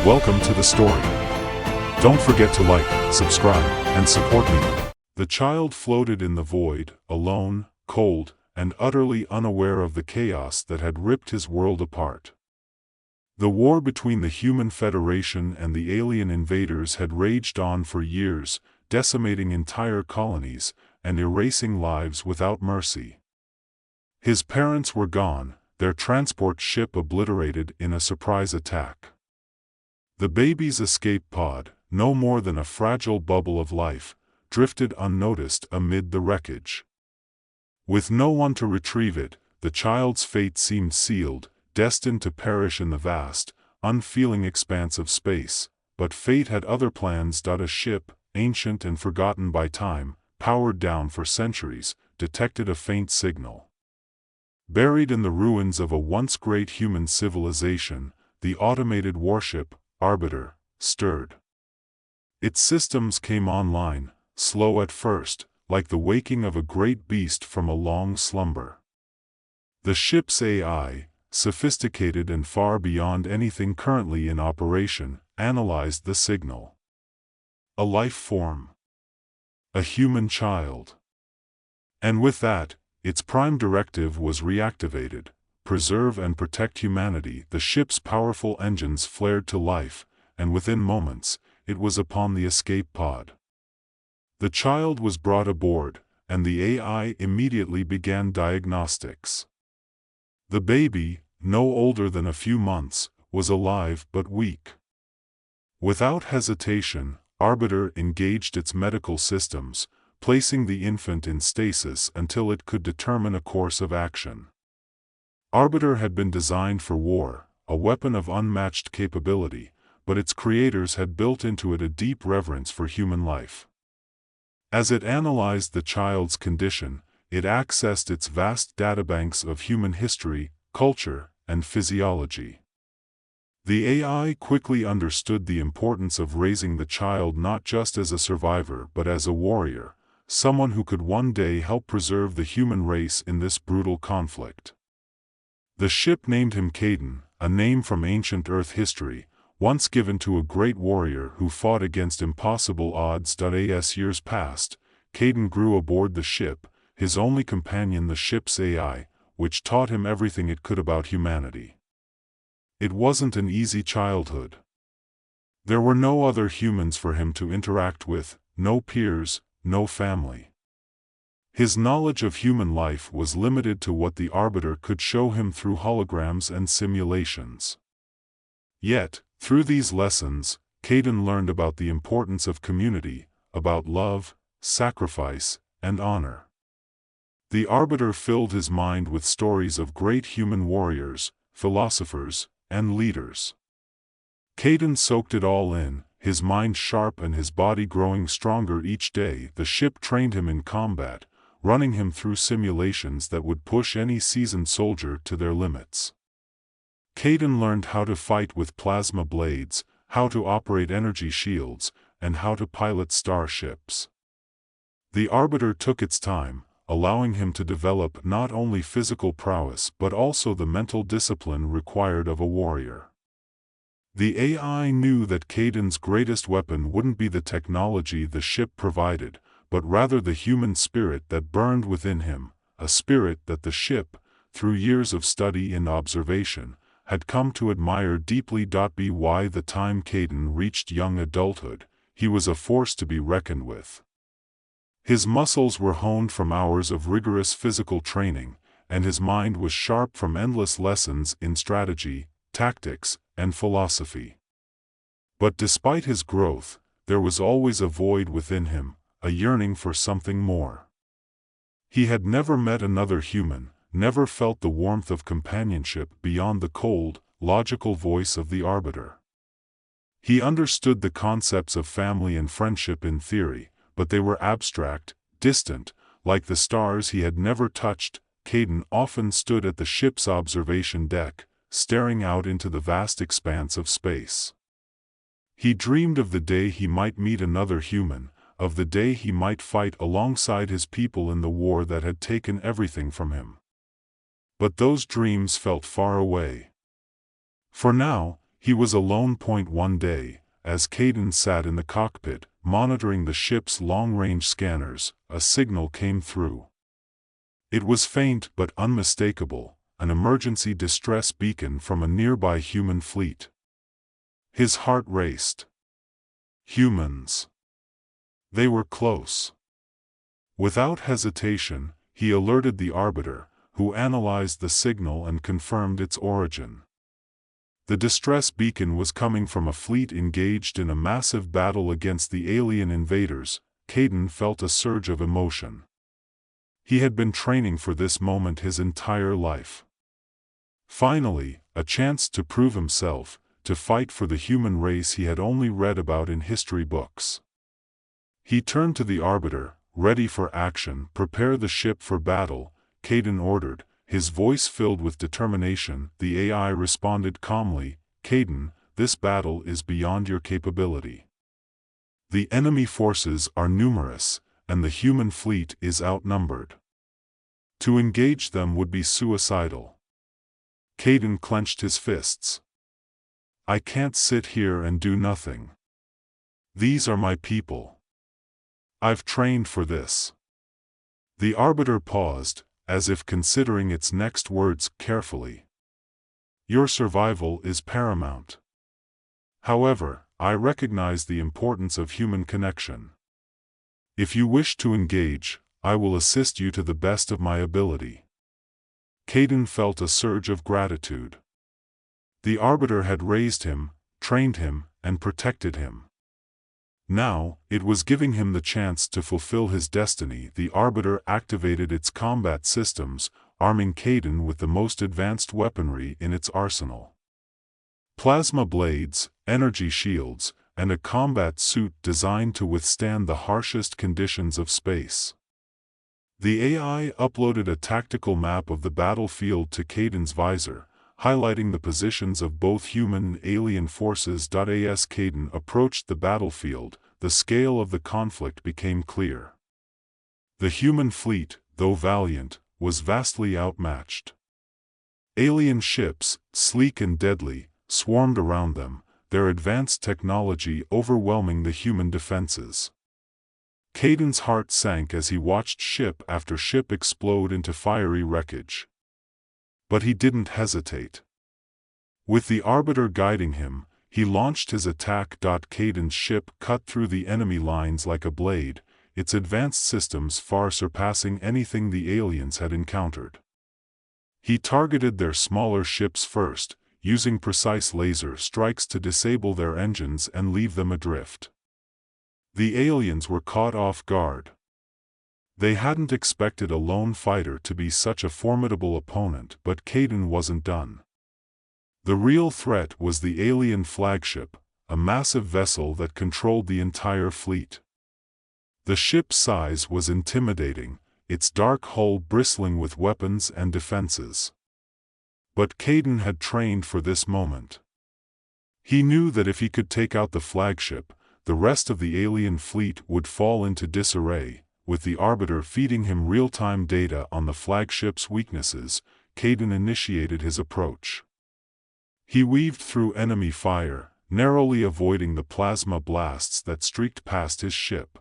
Welcome to the story. Don't forget to like, subscribe, and support me. The child floated in the void, alone, cold, and utterly unaware of the chaos that had ripped his world apart. The war between the Human Federation and the alien invaders had raged on for years, decimating entire colonies, and erasing lives without mercy. His parents were gone, their transport ship obliterated in a surprise attack. The baby's escape pod, no more than a fragile bubble of life, drifted unnoticed amid the wreckage. With no one to retrieve it, the child's fate seemed sealed, destined to perish in the vast, unfeeling expanse of space. But fate had other plans. A ship, ancient and forgotten by time, powered down for centuries, detected a faint signal. Buried in the ruins of a once great human civilization, the automated warship, Arbiter, stirred. Its systems came online, slow at first, like the waking of a great beast from a long slumber. The ship's AI, sophisticated and far beyond anything currently in operation, analyzed the signal. A life form. A human child. And with that, its prime directive was reactivated: preserve and protect humanity. The ship's powerful engines flared to life, and within moments, it was upon the escape pod. The child was brought aboard, and the AI immediately began diagnostics. The baby, no older than a few months, was alive but weak. Without hesitation, Arbiter engaged its medical systems, placing the infant in stasis until it could determine a course of action. Arbiter had been designed for war, a weapon of unmatched capability, but its creators had built into it a deep reverence for human life. As it analyzed the child's condition, it accessed its vast databanks of human history, culture, and physiology. The AI quickly understood the importance of raising the child not just as a survivor but as a warrior, someone who could one day help preserve the human race in this brutal conflict. The ship named him Caden, a name from ancient Earth history, once given to a great warrior who fought against impossible odds. As years passed, Caden grew aboard the ship, his only companion the ship's AI, which taught him everything it could about humanity. It wasn't an easy childhood. There were no other humans for him to interact with, no peers, no family. His knowledge of human life was limited to what the Arbiter could show him through holograms and simulations. Yet, through these lessons, Caden learned about the importance of community, about love, sacrifice, and honor. The Arbiter filled his mind with stories of great human warriors, philosophers, and leaders. Caden soaked it all in, his mind sharp and his body growing stronger each day. The ship trained him in combat, running him through simulations that would push any seasoned soldier to their limits. Caden learned how to fight with plasma blades, how to operate energy shields, and how to pilot starships. The Arbiter took its time, allowing him to develop not only physical prowess but also the mental discipline required of a warrior. The AI knew that Caden's greatest weapon wouldn't be the technology the ship provided, but rather the human spirit that burned within him, a spirit that the ship, through years of study and observation, had come to admire deeply. By the time Caden reached young adulthood, he was a force to be reckoned with. His muscles were honed from hours of rigorous physical training, and his mind was sharp from endless lessons in strategy, tactics, and philosophy. But despite his growth, there was always a void within him, a yearning for something more. He had never met another human, never felt the warmth of companionship beyond the cold, logical voice of the Arbiter. He understood the concepts of family and friendship in theory, but they were abstract, distant, like the stars he had never touched. Caden often stood at the ship's observation deck, staring out into the vast expanse of space. He dreamed of the day he might meet another human, of the day he might fight alongside his people in the war that had taken everything from him. But those dreams felt far away. For now, He was alone. One day, as Caden sat in the cockpit, monitoring the ship's long-range scanners, a signal came through. It was faint but unmistakable, an emergency distress beacon from a nearby human fleet. His heart raced. Humans. They were close. Without hesitation, he alerted the Arbiter, who analyzed the signal and confirmed its origin. The distress beacon was coming from a fleet engaged in a massive battle against the alien invaders. Caden felt a surge of emotion. He had been training for this moment his entire life. Finally, a chance to prove himself, to fight for the human race he had only read about in history books. He turned to the Arbiter, ready for action. "Prepare the ship for battle," Caden ordered, his voice filled with determination. The AI responded calmly, "Caden, this battle is beyond your capability. The enemy forces are numerous, and the human fleet is outnumbered. To engage them would be suicidal." Caden clenched his fists. "I can't sit here and do nothing. These are my people. I've trained for this." The Arbiter paused, as if considering its next words carefully. "Your survival is paramount. However, I recognize the importance of human connection. If you wish to engage, I will assist you to the best of my ability." Caden felt a surge of gratitude. The Arbiter had raised him, trained him, and protected him. Now, it was giving him the chance to fulfill his destiny. The Arbiter activated its combat systems, arming Caden with the most advanced weaponry in its arsenal. Plasma blades, energy shields, and a combat suit designed to withstand the harshest conditions of space. The AI uploaded a tactical map of the battlefield to Caden's visor, highlighting the positions of both human and alien forces. As Caden approached the battlefield, the scale of the conflict became clear. The human fleet, though valiant, was vastly outmatched. Alien ships, sleek and deadly, swarmed around them, their advanced technology overwhelming the human defenses. Caden's heart sank as he watched ship after ship explode into fiery wreckage. But he didn't hesitate. With the Arbiter guiding him, he launched his attack. Caden's ship cut through the enemy lines like a blade, its advanced systems far surpassing anything the aliens had encountered. He targeted their smaller ships first, using precise laser strikes to disable their engines and leave them adrift. The aliens were caught off guard. They hadn't expected a lone fighter to be such a formidable opponent, but Caden wasn't done. The real threat was the alien flagship, a massive vessel that controlled the entire fleet. The ship's size was intimidating, its dark hull bristling with weapons and defenses. But Caden had trained for this moment. He knew that if he could take out the flagship, the rest of the alien fleet would fall into disarray. With the Arbiter feeding him real-time data on the flagship's weaknesses, Caden initiated his approach. He weaved through enemy fire, narrowly avoiding the plasma blasts that streaked past his ship.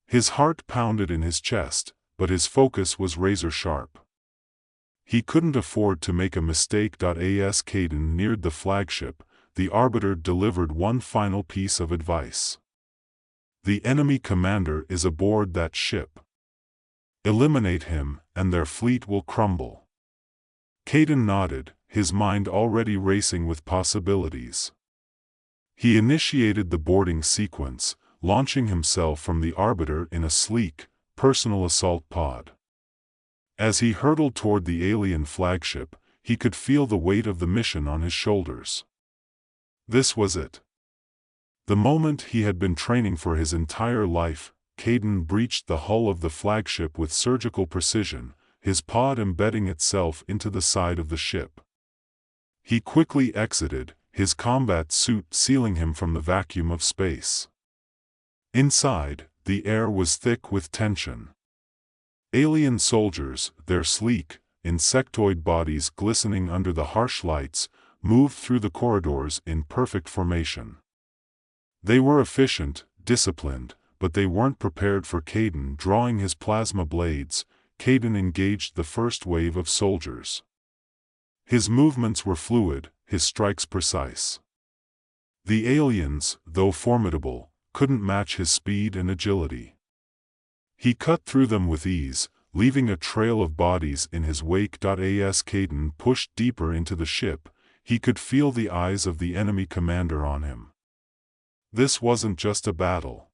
His heart pounded in his chest, but his focus was razor-sharp. He couldn't afford to make a mistake. As Caden neared the flagship, the Arbiter delivered one final piece of advice. "The enemy commander is aboard that ship. Eliminate him, and their fleet will crumble." Caden nodded, his mind already racing with possibilities. He initiated the boarding sequence, launching himself from the Arbiter in a sleek, personal assault pod. As he hurtled toward the alien flagship, he could feel the weight of the mission on his shoulders. This was it. The moment he had been training for his entire life. Caden breached the hull of the flagship with surgical precision, his pod embedding itself into the side of the ship. He quickly exited, his combat suit sealing him from the vacuum of space. Inside, the air was thick with tension. Alien soldiers, their sleek, insectoid bodies glistening under the harsh lights, moved through the corridors in perfect formation. They were efficient, disciplined, but they weren't prepared for Caden. Drawing his plasma blades, Caden engaged the first wave of soldiers. His movements were fluid, his strikes precise. The aliens, though formidable, couldn't match his speed and agility. He cut through them with ease, leaving a trail of bodies in his wake. As Caden pushed deeper into the ship, he could feel the eyes of the enemy commander on him. This wasn't just a battle.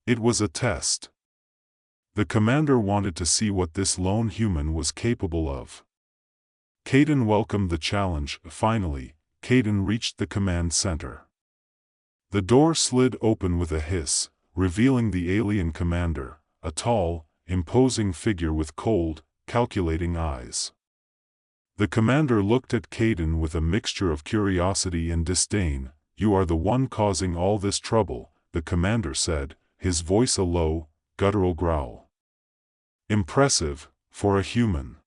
It was a test. The commander wanted to see what this lone human was capable of. Caden welcomed the challenge. Finally, Caden reached the command center. The door slid open with a hiss, revealing the alien commander, a tall, imposing figure with cold, calculating eyes. The commander looked at Caden with a mixture of curiosity and disdain. "You are the one causing all this trouble," the commander said, his voice a low, guttural growl. Impressive, for a human.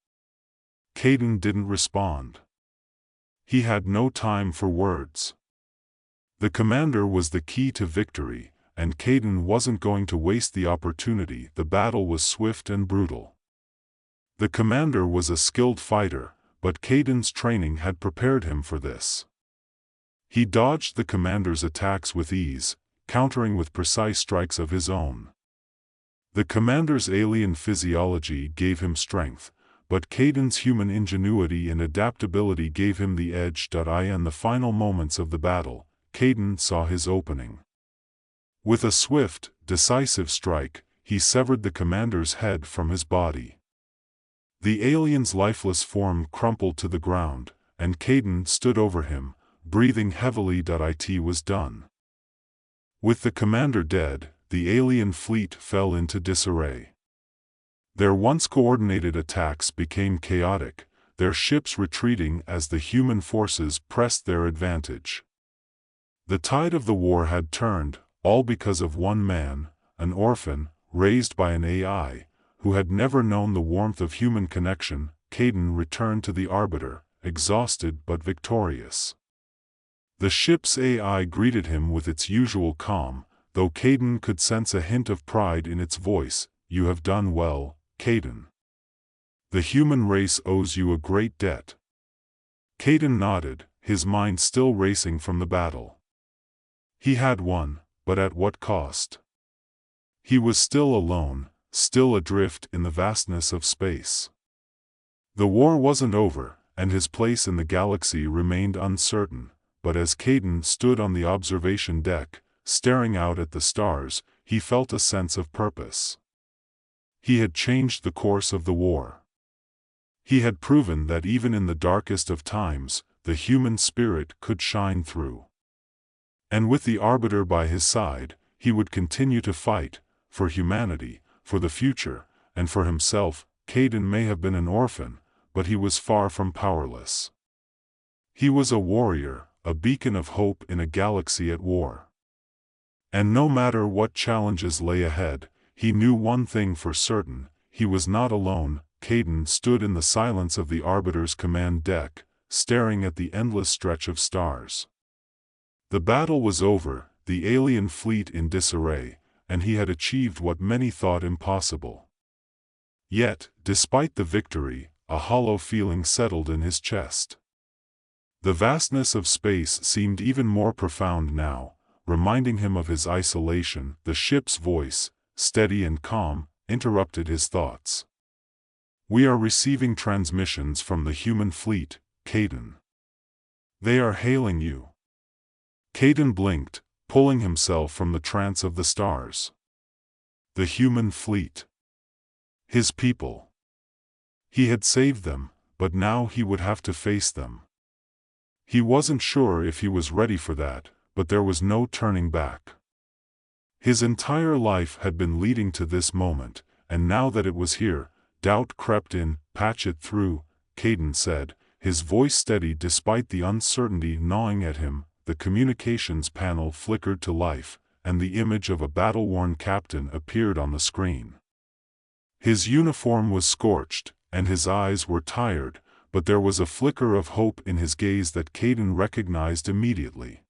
Caden didn't respond. He had no time for words. The commander was the key to victory, and Caden wasn't going to waste the opportunity. The battle was swift and brutal. The commander was a skilled fighter, but Caden's training had prepared him for this. He dodged the commander's attacks with ease, countering with precise strikes of his own. The commander's alien physiology gave him strength, but Caden's human ingenuity and adaptability gave him the edge. In the final moments of the battle, Caden saw his opening. With a swift, decisive strike, he severed the commander's head from his body. The alien's lifeless form crumpled to the ground, and Caden stood over him, breathing heavily. It was done. With the commander dead, the alien fleet fell into disarray. Their once coordinated attacks became chaotic, their ships retreating as the human forces pressed their advantage. The tide of the war had turned, all because of one man, an orphan, raised by an AI, who had never known the warmth of human connection. Caden returned to the Arbiter, exhausted but victorious. The ship's AI greeted him with its usual calm, though Caden could sense a hint of pride in its voice. "You have done well, Caden. The human race owes you a great debt." Caden nodded, his mind still racing from the battle. He had won, but at what cost? He was still alone, still adrift in the vastness of space. The war wasn't over, and his place in the galaxy remained uncertain, but as Caden stood on the observation deck, staring out at the stars, he felt a sense of purpose. He had changed the course of the war. He had proven that even in the darkest of times, the human spirit could shine through. And with the Arbiter by his side, he would continue to fight, for humanity, for the future, and for himself. Caden may have been an orphan, but he was far from powerless. He was a warrior, a beacon of hope in a galaxy at war. And no matter what challenges lay ahead, he knew one thing for certain: he was not alone. Caden stood in the silence of the Arbiter's command deck, staring at the endless stretch of stars. The battle was over, the alien fleet in disarray, and he had achieved what many thought impossible. Yet, despite the victory, a hollow feeling settled in his chest. The vastness of space seemed even more profound now, reminding him of his isolation. The ship's voice, steady and calm, interrupted his thoughts. "We are receiving transmissions from the human fleet, Caden. They are hailing you." Caden blinked, pulling himself from the trance of the stars. The human fleet. His people. He had saved them, but now he would have to face them. He wasn't sure if he was ready for that, but there was no turning back. His entire life had been leading to this moment, and now that it was here, doubt crept in. "Patch it through," Caden said, his voice steady despite the uncertainty gnawing at him. The communications panel flickered to life, and the image of a battle-worn captain appeared on the screen. His uniform was scorched, and his eyes were tired, but there was a flicker of hope in his gaze that Caden recognized immediately.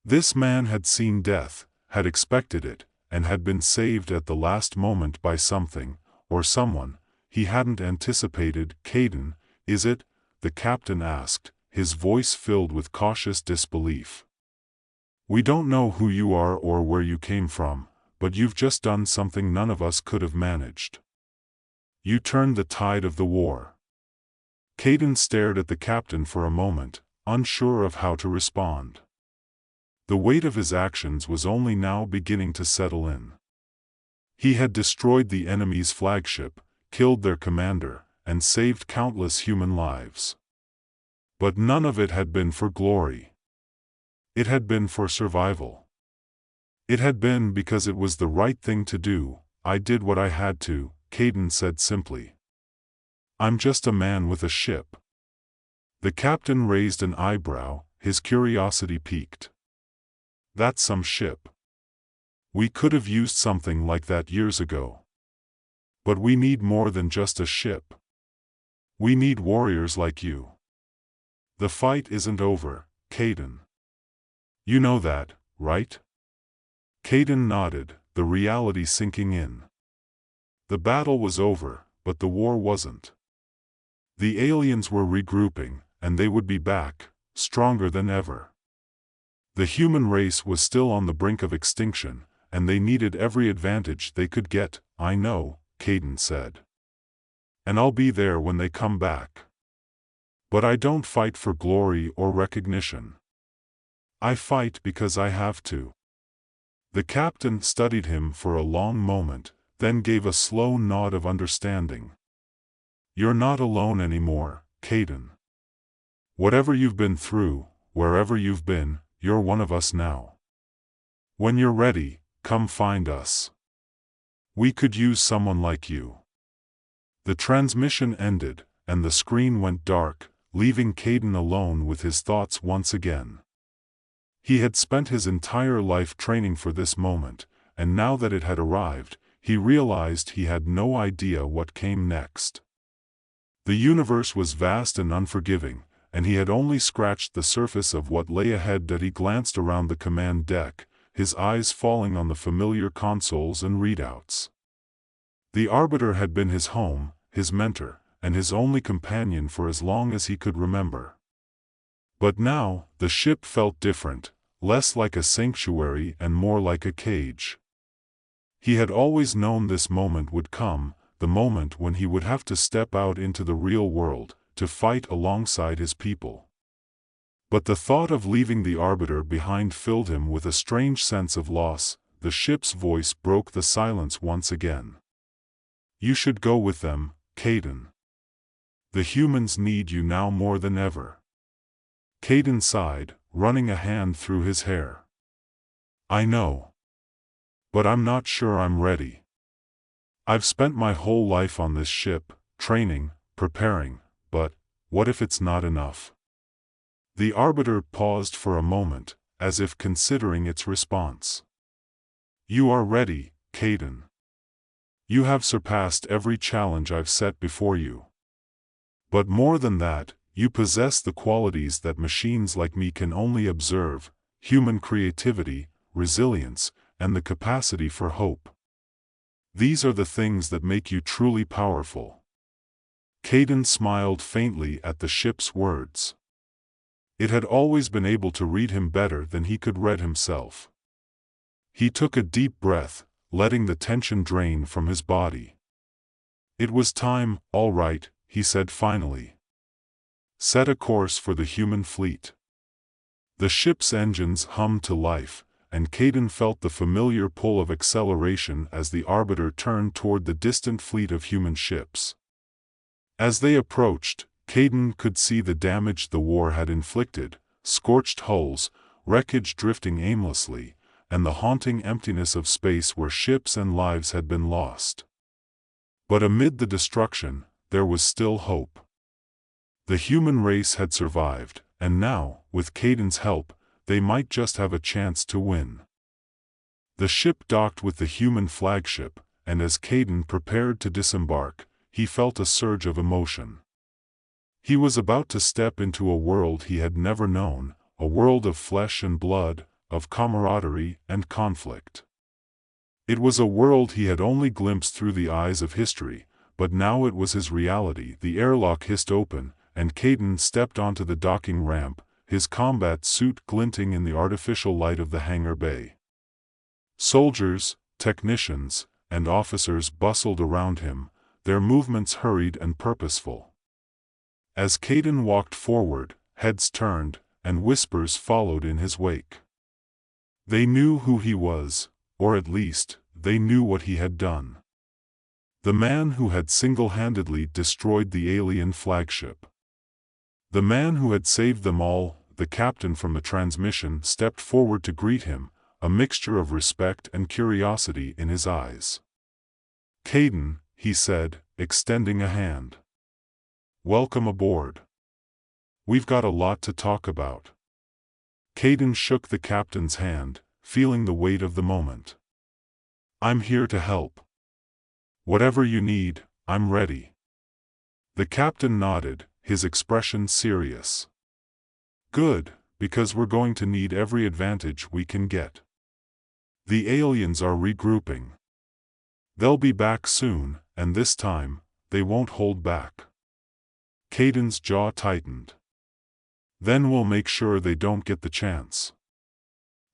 This man had seen death, had expected it, and had been saved at the last moment by something, or someone, he hadn't anticipated. "Caden, is it?" the captain asked, his voice filled with cautious disbelief. "We don't know who you are or where you came from, but you've just done something none of us could have managed. You turned the tide of the war." Caden stared at the captain for a moment, unsure of how to respond. The weight of his actions was only now beginning to settle in. He had destroyed the enemy's flagship, killed their commander, and saved countless human lives. But none of it had been for glory. It had been for survival. It had been because it was the right thing to do. "I did what I had to," Caden said simply. "I'm just a man with a ship." The captain raised an eyebrow, his curiosity piqued. "That's some ship. We could have used something like that years ago. But we need more than just a ship. We need warriors like you. The fight isn't over, Caden. You know that, right?" Caden nodded, the reality sinking in. The battle was over, but the war wasn't. The aliens were regrouping, and they would be back, stronger than ever. The human race was still on the brink of extinction, and they needed every advantage they could get. "I know," Caden said. "And I'll be there when they come back. But I don't fight for glory or recognition. I fight because I have to." The captain studied him for a long moment, then gave a slow nod of understanding. "You're not alone anymore, Caden. Whatever you've been through, wherever you've been, you're one of us now. When you're ready, come find us. We could use someone like you." The transmission ended, and the screen went dark, leaving Caden alone with his thoughts once again. He had spent his entire life training for this moment, and now that it had arrived, he realized he had no idea what came next. The universe was vast and unforgiving, and he had only scratched the surface of what lay ahead. That he glanced around the command deck, his eyes falling on the familiar consoles and readouts. The Arbiter had been his home, his mentor, and his only companion for as long as he could remember. But now, the ship felt different, less like a sanctuary and more like a cage. He had always known this moment would come, the moment when he would have to step out into the real world, to fight alongside his people. But the thought of leaving the Arbiter behind filled him with a strange sense of loss. The ship's voice broke the silence once again. "You should go with them, Caden. The humans need you now more than ever." Caden sighed, running a hand through his hair. "I know. But I'm not sure I'm ready. I've spent my whole life on this ship, training, preparing, but what if it's not enough?" The Arbiter paused for a moment, as if considering its response. "You are ready, Caden. You have surpassed every challenge I've set before you. But more than that, you possess the qualities that machines like me can only observe: human creativity, resilience, and the capacity for hope. These are the things that make you truly powerful." Caden smiled faintly at the ship's words. It had always been able to read him better than he could read himself. He took a deep breath, letting the tension drain from his body. "It was time, all right," he said finally. "Set a course for the human fleet." The ship's engines hummed to life, and Caden felt the familiar pull of acceleration as the Arbiter turned toward the distant fleet of human ships. As they approached, Caden could see the damage the war had inflicted: scorched hulls, wreckage drifting aimlessly, and the haunting emptiness of space where ships and lives had been lost. But amid the destruction, there was still hope. The human race had survived, and now, with Caden's help, they might just have a chance to win. The ship docked with the human flagship, and as Caden prepared to disembark, he felt a surge of emotion. He was about to step into a world he had never known, a world of flesh and blood, of camaraderie and conflict. It was a world he had only glimpsed through the eyes of history, but now it was his reality. The airlock hissed open, and Caden stepped onto the docking ramp, his combat suit glinting in the artificial light of the hangar bay. Soldiers, technicians, and officers bustled around him, their movements hurried and purposeful. As Caden walked forward, heads turned, and whispers followed in his wake. They knew who he was, or at least, they knew what he had done. The man who had single-handedly destroyed the alien flagship. The man who had saved them all. The captain from the transmission stepped forward to greet him, a mixture of respect and curiosity in his eyes. "Caden," he said, extending a hand. "Welcome aboard. We've got a lot to talk about." Caden shook the captain's hand, feeling the weight of the moment. "I'm here to help. Whatever you need, I'm ready." The captain nodded, his expression serious. "Good, because we're going to need every advantage we can get. The aliens are regrouping. They'll be back soon, and this time, they won't hold back." Caden's jaw tightened. "Then we'll make sure they don't get the chance."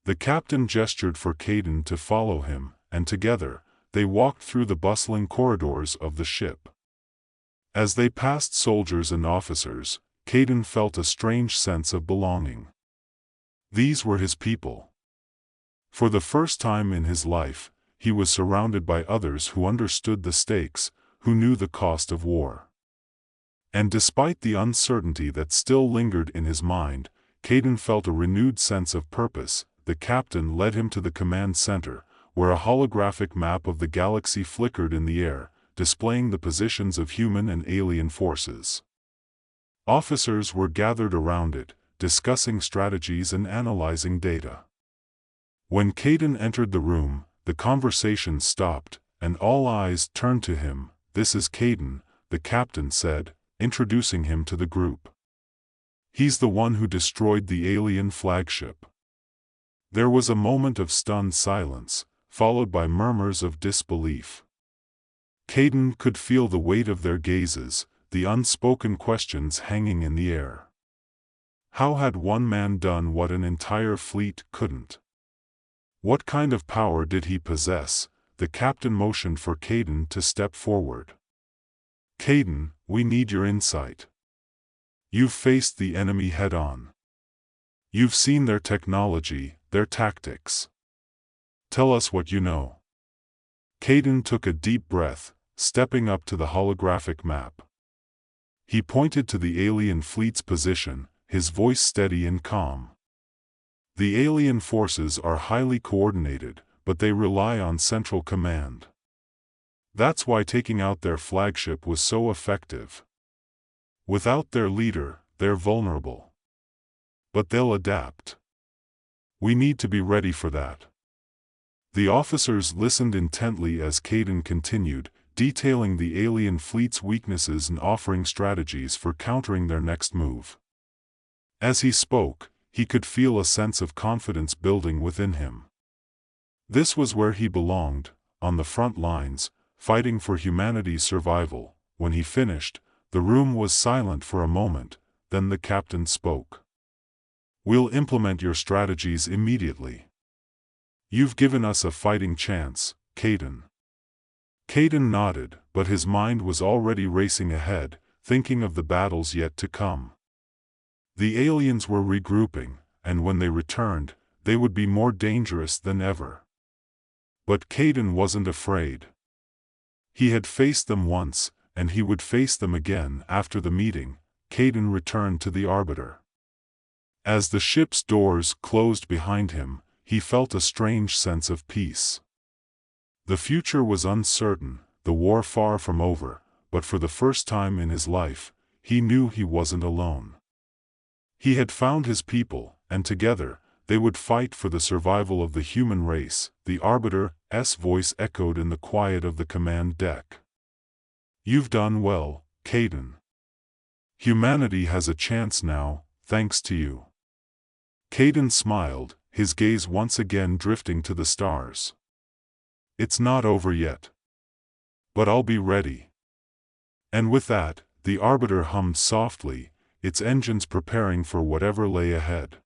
The captain gestured for Caden to follow him, and together, they walked through the bustling corridors of the ship. As they passed soldiers and officers, Caden felt a strange sense of belonging. These were his people. For the first time in his life, he was surrounded by others who understood the stakes, who knew the cost of war. And despite the uncertainty that still lingered in his mind, Caden felt a renewed sense of purpose. The captain led him to the command center, where a holographic map of the galaxy flickered in the air, displaying the positions of human and alien forces. Officers were gathered around it, discussing strategies and analyzing data. When Caden entered the room, the conversation stopped, and all eyes turned to him. "This is Caden," the captain said, introducing him to the group. "He's the one who destroyed the alien flagship." There was a moment of stunned silence, followed by murmurs of disbelief. Caden could feel the weight of their gazes, the unspoken questions hanging in the air. How had one man done what an entire fleet couldn't? What kind of power did he possess? The captain motioned for Caden to step forward. "Caden, we need your insight. You've faced the enemy head-on. You've seen their technology, their tactics. Tell us what you know." Caden took a deep breath, stepping up to the holographic map. He pointed to the alien fleet's position, his voice steady and calm. "The alien forces are highly coordinated, but they rely on central command. That's why taking out their flagship was so effective. Without their leader, they're vulnerable. But they'll adapt. We need to be ready for that." The officers listened intently as Caden continued, detailing the alien fleet's weaknesses and offering strategies for countering their next move. As he spoke, he could feel a sense of confidence building within him. This was where he belonged, on the front lines, fighting for humanity's survival. When he finished, the room was silent for a moment, then the captain spoke. "We'll implement your strategies immediately. You've given us a fighting chance, Caden." Caden nodded, but his mind was already racing ahead, thinking of the battles yet to come. The aliens were regrouping, and when they returned, they would be more dangerous than ever. But Caden wasn't afraid. He had faced them once, and he would face them again. After the meeting, Caden returned to the Arbiter. As the ship's doors closed behind him, he felt a strange sense of peace. The future was uncertain, the war far from over, but for the first time in his life, he knew he wasn't alone. He had found his people, and together, they would fight for the survival of the human race. The Arbiter's voice echoed in the quiet of the command deck. "You've done well, Caden. Humanity has a chance now, thanks to you. Caden smiled, his gaze once again drifting to the stars. It's not over yet. But I'll be ready. And with that, the Arbiter hummed softly, its engines preparing for whatever lay ahead.